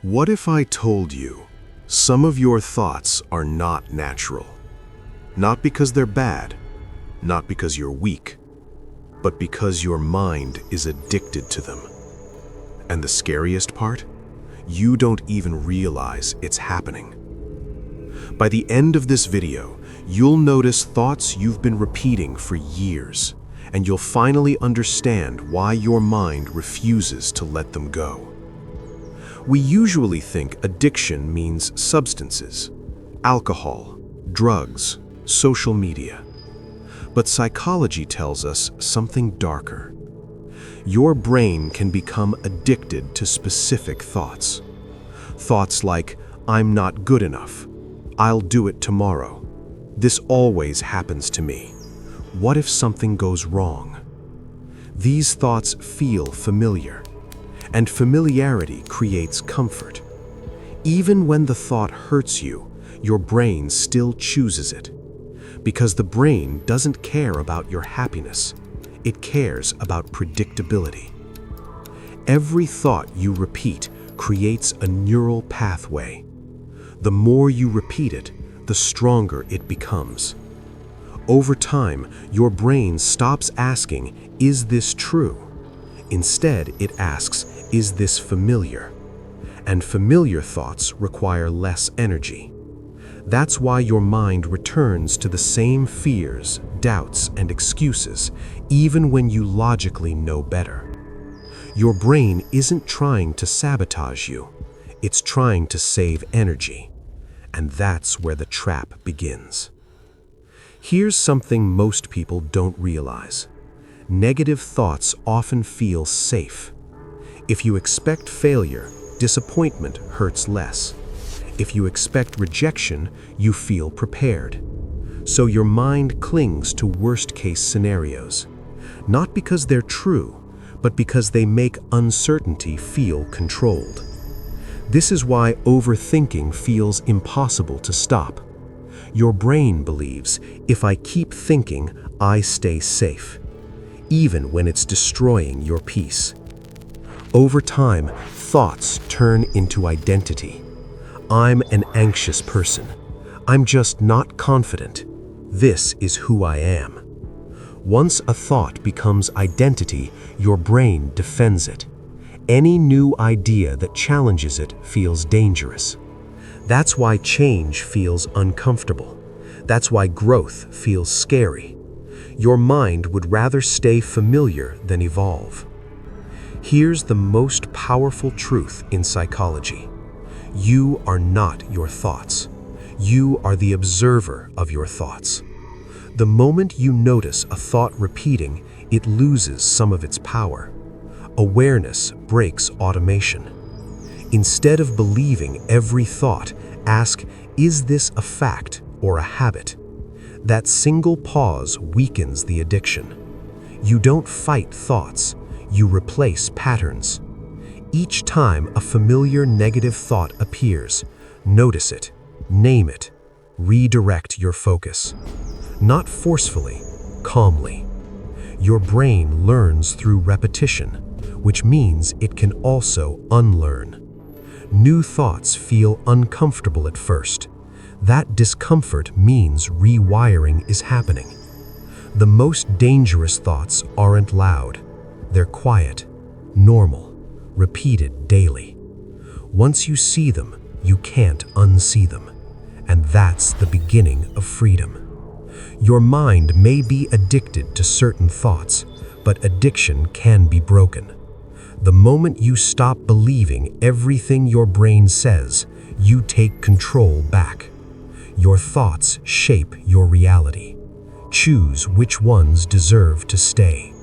What if I told you some of your thoughts are not natural? Not because they're bad, not because you're weak, but because your mind is addicted to them. And the scariest part? You don't even realize it's happening. By the end of this video, you'll notice thoughts you've been repeating for years, and you'll finally understand why your mind refuses to let them go. We usually think addiction means substances, alcohol, drugs, social media. But psychology tells us something darker. Your brain can become addicted to specific thoughts. Thoughts like, I'm not good enough. I'll do it tomorrow. This always happens to me. What if something goes wrong? These thoughts feel familiar, and familiarity creates comfort. Even when the thought hurts you, your brain still chooses it. Because the brain doesn't care about your happiness. It cares about predictability. Every thought you repeat creates a neural pathway. The more you repeat it, the stronger it becomes. Over time, your brain stops asking, is this true? Instead, it asks, is this familiar? And familiar thoughts require less energy. That's why your mind returns to the same fears, doubts, and excuses, even when you logically know better. Your brain isn't trying to sabotage you. It's trying to save energy. And that's where the trap begins. Here's something most people don't realize. Negative thoughts often feel safe. If you expect failure, disappointment hurts less. If you expect rejection, you feel prepared. So your mind clings to worst-case scenarios, not because they're true, but because they make uncertainty feel controlled. This is why overthinking feels impossible to stop. Your brain believes, if I keep thinking, I stay safe, even when it's destroying your peace. Over time, thoughts turn into identity. I'm an anxious person. I'm just not confident. This is who I am. Once a thought becomes identity, your brain defends it. Any new idea that challenges it feels dangerous. That's why change feels uncomfortable. That's why growth feels scary. Your mind would rather stay familiar than evolve. Here's the most powerful truth in psychology. You are not your thoughts. You are the observer of your thoughts. The moment you notice a thought repeating, it loses some of its power. Awareness breaks automation. Instead of believing every thought, ask, is this a fact or a habit? That single pause weakens the addiction. You don't fight thoughts, you replace patterns. Each time a familiar negative thought appears, notice it, name it, redirect your focus. Not forcefully, calmly. Your brain learns through repetition, which means it can also unlearn. New thoughts feel uncomfortable at first. That discomfort means rewiring is happening. The most dangerous thoughts aren't loud. They're quiet, normal, repeated daily. Once you see them, you can't unsee them. And that's the beginning of freedom. Your mind may be addicted to certain thoughts, but addiction can be broken. The moment you stop believing everything your brain says, you take control back. Your thoughts shape your reality. Choose which ones deserve to stay.